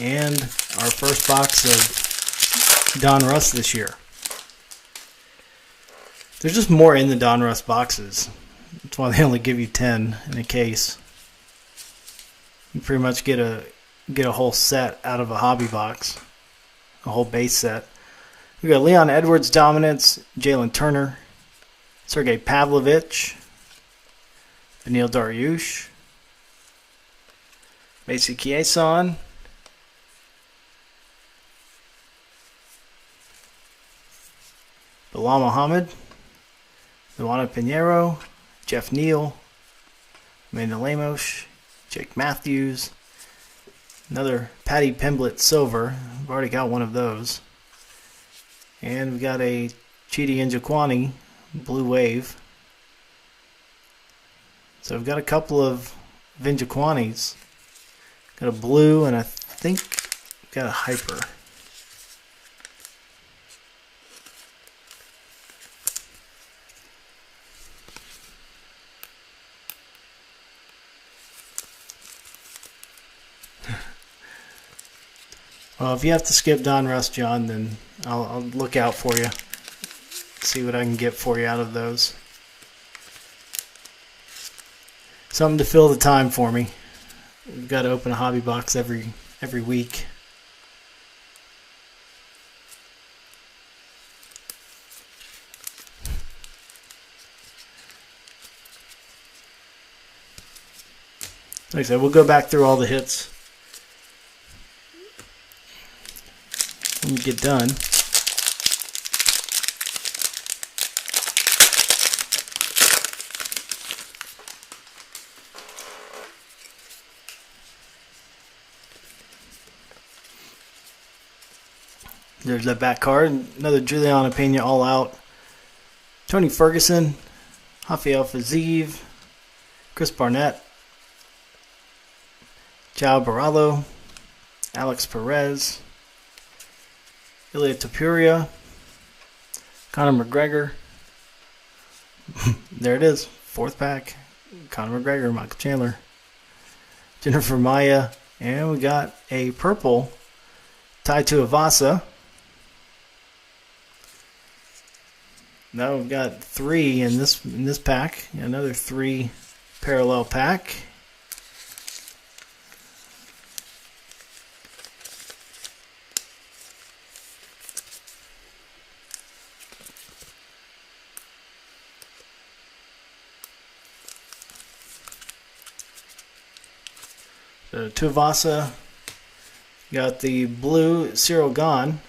and our first box of Don Russ this year. There's just more in the Don Russ boxes. That's why they only give you 10 in a case. You pretty much get a whole set out of a hobby box, a whole base set. We got Leon Edwards dominance, Jalen Turner, Sergey Pavlovich, Anil Dariush, Macy Chiasson, Bilal Muhammad, Luana Pinheiro, Jeff Neal, Amanda Lemos, Jake Matthews, another Patty Pimblett silver. I've already got one of those. And we got a Chidi Njokwani blue wave. So I've got a couple of Njokwanis. Got a blue and I think got a hyper. Well, if you have to skip Don Russ, John, then I'll look out for you. See what I can get for you out of those. Something to fill the time for me. We've got to open a hobby box every week. Like I said, we'll go back through all the hits when we get done. There's that back card. Another Juliana Pena all out. Tony Ferguson, Rafael Fiziev, Chris Barnett, João Barallo, Alex Perez, Ilya Topuria, Conor McGregor. There it is. Fourth pack. Conor McGregor, Michael Chandler, Jennifer Maya, and we got a purple Tai Tuivasa. Now we've got 3 in this pack. Another 3 parallel pack. So Tuivasa, got the blue Cyril Gahn,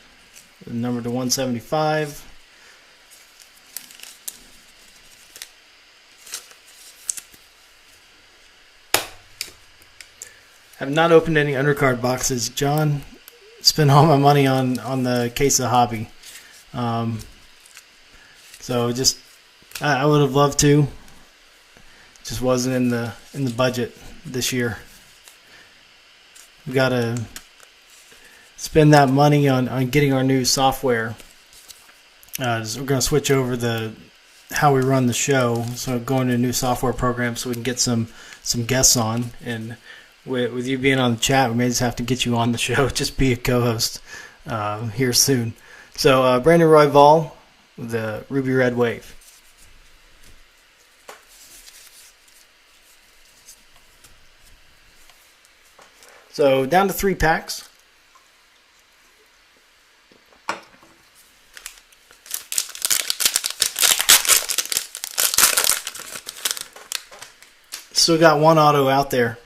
number to 175. Have not opened any undercard boxes. John spent all my money on the case of hobby. So just I would have loved to. Just wasn't in the budget this year. We got to spend that money on getting our new software. We're going to switch over how we run the show. So going to a new software program so we can get some guests on. And with you being on the chat, we may just have to get you on the show. Just be a co-host here soon. So Brandon Royval, the Ruby Red Wave. So down to 3 packs. Still got one auto out there.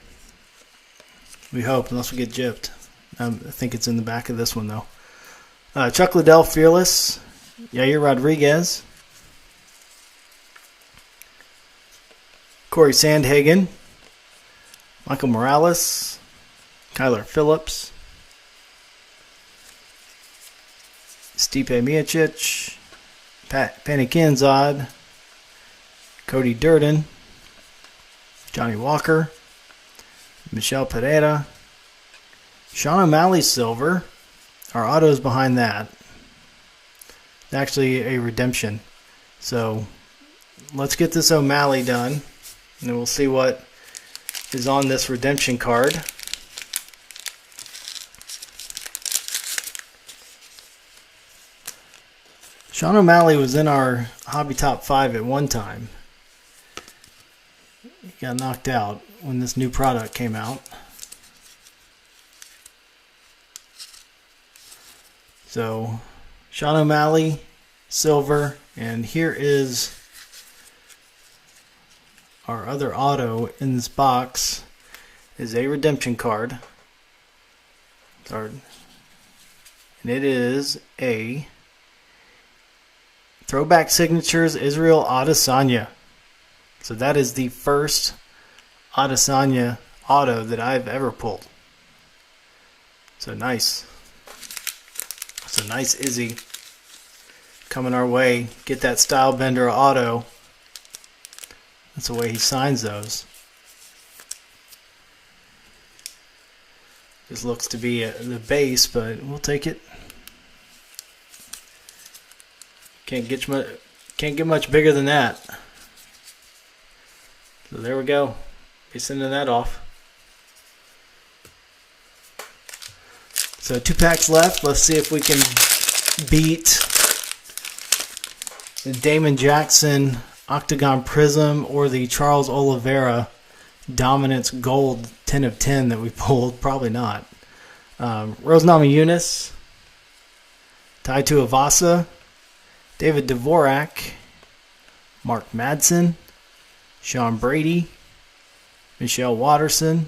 We hope, unless we get gypped. I think it's in the back of this one, though. Chuck Liddell, Fearless. Yair Rodriguez. Corey Sandhagen. Michael Morales. Kyler Phillips. Stipe Miocic. Penny Kinzad. Cody Durden. Johnny Walker. Michelle Pereira. Sean O'Malley silver. Our auto's behind that. It's actually a redemption. So let's get this O'Malley done. And then we'll see what is on this redemption card. Sean O'Malley was in our hobby top 5 at one time. He got knocked out when this new product came out. So, Sean O'Malley, silver, and here is our other auto in this box is a redemption card. And it is a Throwback Signatures, Israel Adesanya. So that is the first Adesanya auto that I've ever pulled. So nice. So nice Izzy coming our way. Get that Style Bender auto. That's the way he signs those. This looks to be the base, but we'll take it. Can't get much bigger than that. So there we go. Be sending that off. So 2 packs left. Let's see if we can beat the Damon Jackson Octagon Prizm or the Charles Oliveira Dominance Gold 10 of 10 that we pulled. Probably not. Rose Namajunas, Tai Tuivasa, David Dvorak, Mark Madsen, Sean Brady, Michelle Watterson,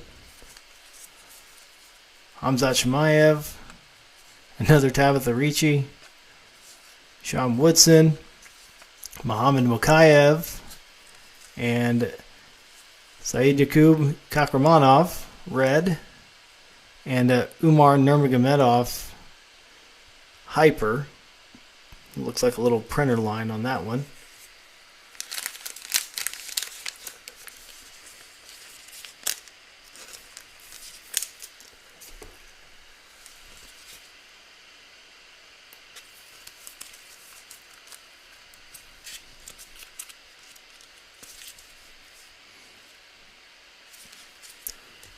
Hamzat Chimaev, another Tabitha Ricci, Sean Woodson, Muhammad Mukayev, and Saeed Yakub Kakramanov, red, and Umar Nurmagomedov, hyper. Looks like a little printer line on that one.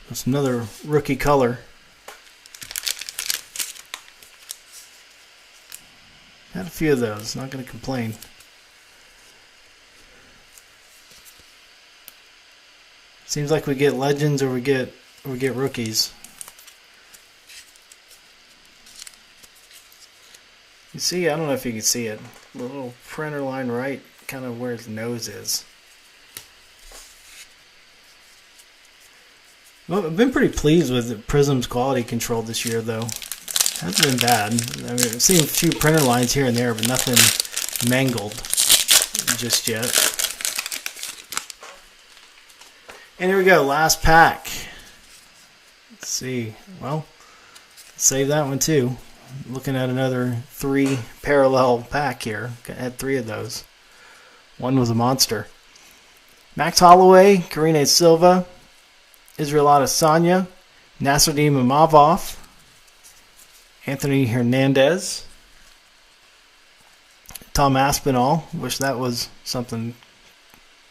That's another rookie color. Had a few of those, not going to complain. Seems like we get legends or we get rookies. You see, I don't know if you can see it. The little printer line right kind of where his nose is. Well, I've been pretty pleased with Prizm's quality control this year, though. Hasn't been bad. I mean, I've seen a few printer lines here and there, but nothing mangled just yet. And here we go, last pack. Let's see. Well, save that one too. Looking at another 3 parallel pack here. I had 3 of those. One was a monster. Max Holloway, Karine Silva, Israel Adesanya, Nasruddin Imavov, Anthony Hernandez, Tom Aspinall, wish that was something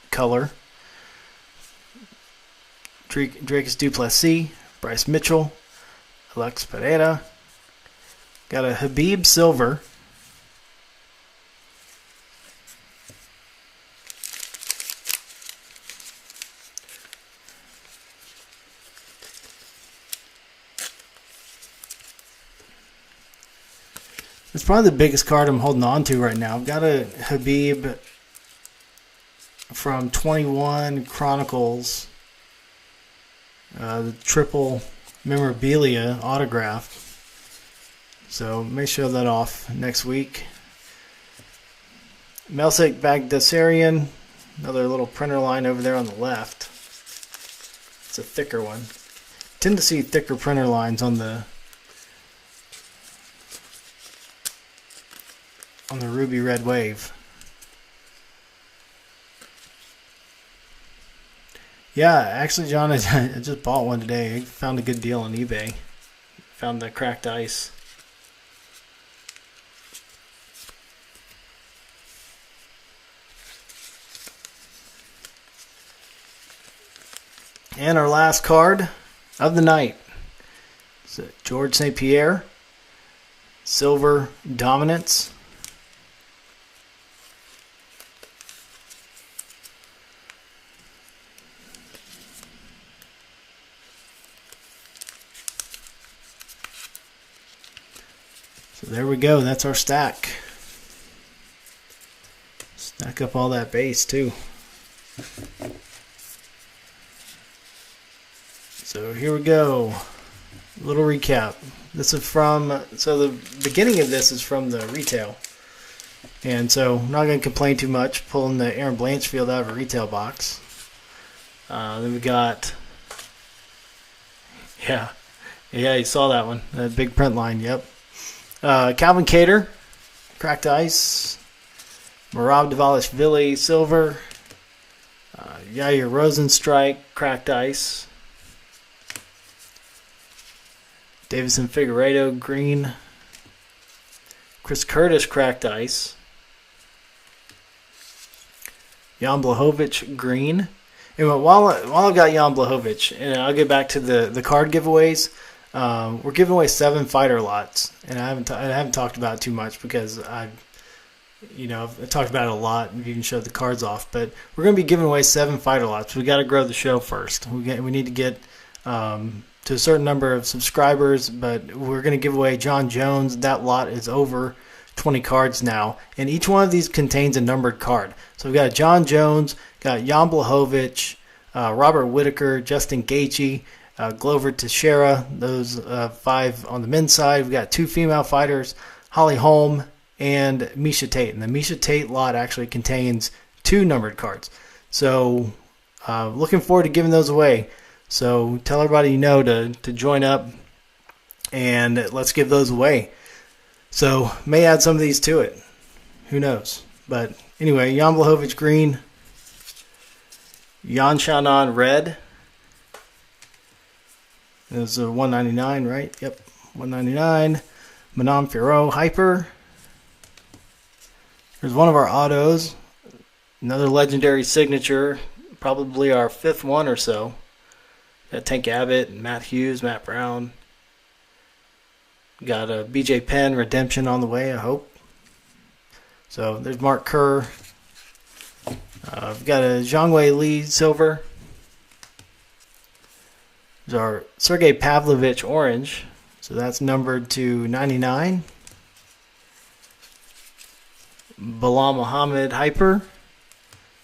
color, Dracus Duplessis, Bryce Mitchell, Alex Pereira, got a Habib Silver, it's probably the biggest card I'm holding on to right now. I've got a Habib from 21 Chronicles, the triple memorabilia autograph. So may show that off next week. Melsek Bagdasarian, another little printer line over there on the left. It's a thicker one. Tend to see thicker printer lines on the Ruby Red Wave. Yeah, actually, John, I just bought one today. I found a good deal on eBay. Found the cracked ice. And our last card of the night. It's George St. Pierre, Silver Dominance. So there we go. That's our stack. Stack up all that base too. So here we go. A little recap. This is from, so the beginning of this is from the retail. And so I'm not going to complain too much pulling the Aaron Blanchfield out of a retail box. Then we got, yeah, you saw that one. That big print line, yep. Calvin Cater, cracked ice. Marab Davalishvili, silver. Yair Rosenstrike, cracked ice. Davison Figueiredo, green. Chris Curtis, cracked ice. Jan Blachowicz, green. And while I've got Jan Blachowicz, and I'll get back to the card giveaways, we're giving away 7 fighter lots, and I haven't talked about it too much because I've talked about it a lot and even showed the cards off. But we're going to be giving away 7 fighter lots. We got to grow the show first. We need to get to a certain number of subscribers, but we're going to give away John Jones. That lot is over 20 cards now, and each one of these contains a numbered card. So we've got John Jones, got Jan Blachowicz, Robert Whitaker, Justin Gaethje, Glover Teixeira, those 5 on the men's side. We've got 2 female fighters, Holly Holm and Misha Tate. And the Misha Tate lot actually contains 2 numbered cards. So looking forward to giving those away. So tell everybody you know to join up, and let's give those away. So may add some of these to it. Who knows? But anyway, Jan Blachowicz green, Yan Xiaonan red. It was a 199, right? Yep, 199. Manon Fiorot hyper. Here's one of our autos. Another legendary signature. Probably our 5th one or so. Got Tank Abbott, Matt Hughes, Matt Brown. Got a BJ Penn redemption on the way, I hope. So there's Mark Kerr. We've got a Zhang Li silver. There's our Sergey Pavlovich orange. So that's numbered to 99. Bilal Muhammad hyper.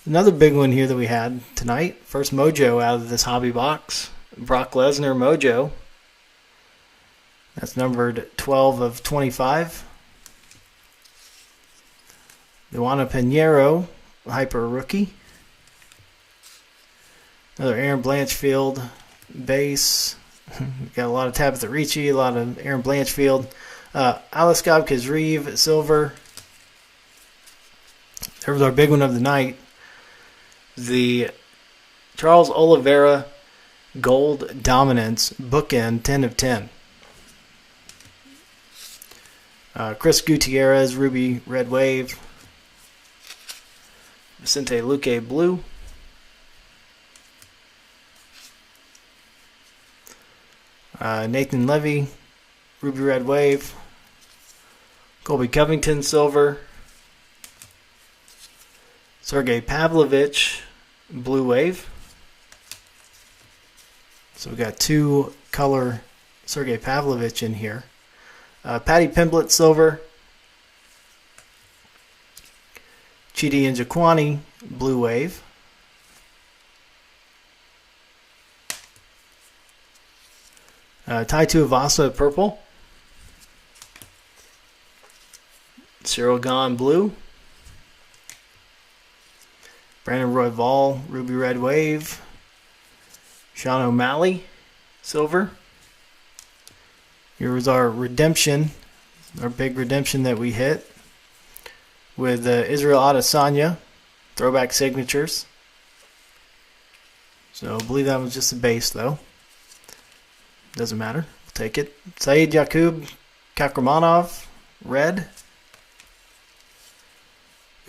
Another big one here that we had tonight. First mojo out of this hobby box. Brock Lesnar mojo. That's numbered 12 of 25. Luana Pinheiro, hyper rookie. Another Aaron Blanchfield base. Got a lot of Tabitha Ricci, a lot of Aaron Blanchfield. Aliskov Kazriv, silver. There was our big one of the night. The Charles Oliveira gold dominance bookend 10 of 10. Chris Gutierrez ruby red wave. Vicente Luque blue. Nathan Levy ruby red wave. Colby Covington silver. Sergey Pavlovich blue wave. So we got 2 color Sergey Pavlovich in here. Patty Pimblett silver. Chidi Njokuani blue wave. Tai Tuivasa purple. Cyril Gahn blue. Brandon Royval ruby red wave. Sean O'Malley silver. Here was our redemption, our big redemption that we hit with Israel Adesanya, throwback signatures. So I believe that was just a base though. Doesn't matter, we'll take it. Saeed Yakub Kakramanov, red.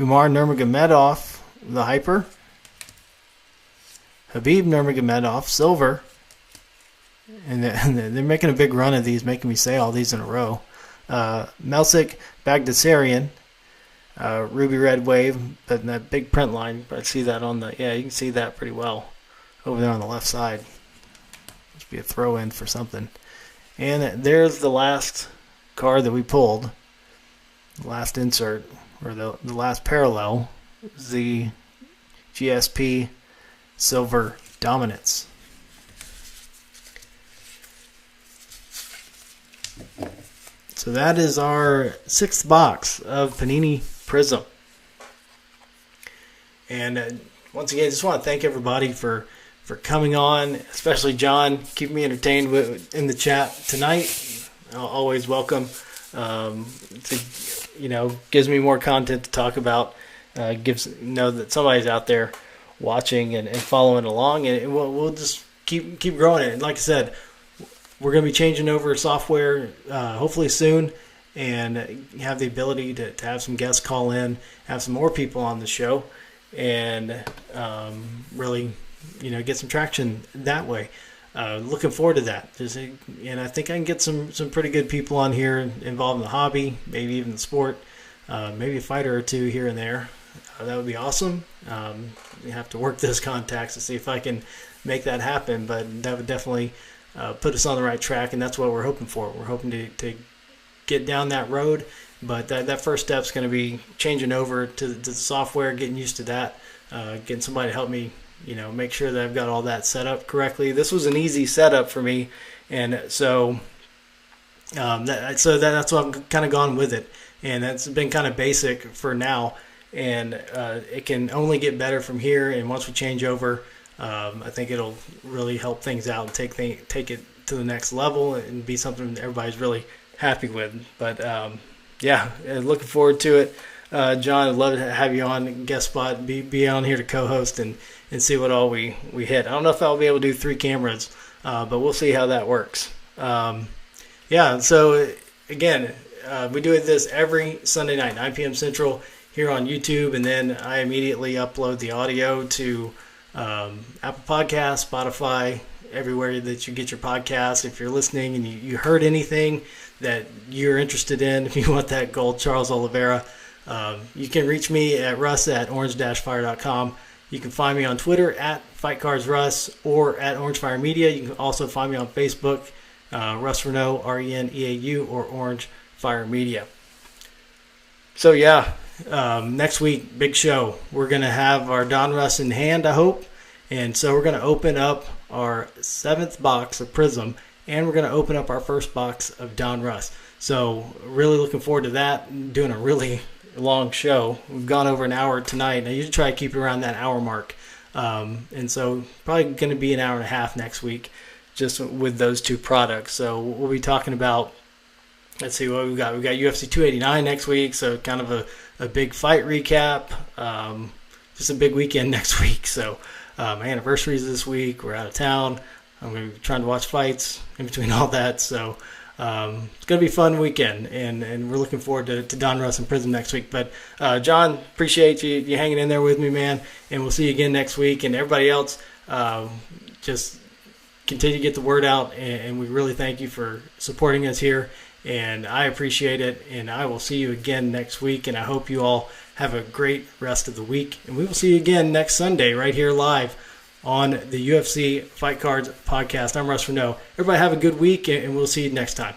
Umar Nurmagomedov, the hyper. Habib Nurmagomedov, silver. And they're making a big run of these, making me say all these in a row. Melsik Bagdasarian, ruby red wave, but in that big print line, I see that on the, you can see that pretty well over there on the left side. Must be a throw in for something. And there's the last card that we pulled, the last insert, or the last parallel, the GSP Silver Dominance. So that is our 6th box of Panini Prizm. And once again, I just want to thank everybody for coming on, especially John, keeping me entertained in the chat tonight. Always welcome. Gives me more content to talk about. Know that somebody's out there watching and following along, and we'll just keep growing it. And like I said, we're going to be changing over software hopefully soon, and have the ability to have some guests call in, have some more people on the show, and really get some traction that way. Looking forward to that. And I think I can get some pretty good people on here involved in the hobby, maybe even the sport, maybe a fighter or two here and there. That would be awesome. You have to work those contacts to see if I can make that happen, but that would definitely put us on the right track, and that's what we're hoping for. We're hoping to get down that road, but that first step is going to be changing over to the software, getting used to that, getting somebody to help me make sure that I've got all that set up correctly. This was an easy setup for me, and so that's why I've kind of gone with it, and that's been kind of basic for now, and it can only get better from here. And once we change over, I think it'll really help things out and take it to the next level and be something that everybody's really happy with. But looking forward to it. John, I'd love to have you on guest spot, be on here to co-host and see what all we hit. I don't know if I'll be able to do 3 cameras, but we'll see how that works. So again, we do this every Sunday night, 9 p.m. Central here on YouTube, and then I immediately upload the audio to Apple Podcasts, Spotify, everywhere that you get your podcasts. If you're listening and you heard anything that you're interested in, if you want that gold Charles Oliveira, you can reach me at russ@orange-fire.com. You can find me on Twitter at FightCardsRuss or at Orangefire Media. You can also find me on Facebook, Russ Renault, RENEAU, or Orange Fire Media. So next week, big show. We're going to have our Don Russ in hand, I hope. And so we're going to open up our 7th box of Prizm, and we're going to open up our first box of Don Russ. So really looking forward to that, doing a really long show. We've gone over an hour tonight, and I usually try to keep it around that hour mark. And so probably going to be an hour and a half next week just with those 2 products. So we'll be talking about, let's see what we've got. We've got UFC 289 next week, so kind of a big fight recap. Just a big weekend next week. So my anniversary is this week. We're out of town. I'm going to be trying to watch fights in between all that. So it's going to be a fun weekend, and we're looking forward to Don Russ and Prizm next week. But John, appreciate you hanging in there with me, man, and we'll see you again next week. And everybody else, just continue to get the word out, and we really thank you for supporting us here, and I appreciate it. And I will see you again next week, and I hope you all have a great rest of the week, and we will see you again next Sunday right here live on the UFC Fight Cards podcast. I'm Russ Renault. Everybody have a good week, and we'll see you next time.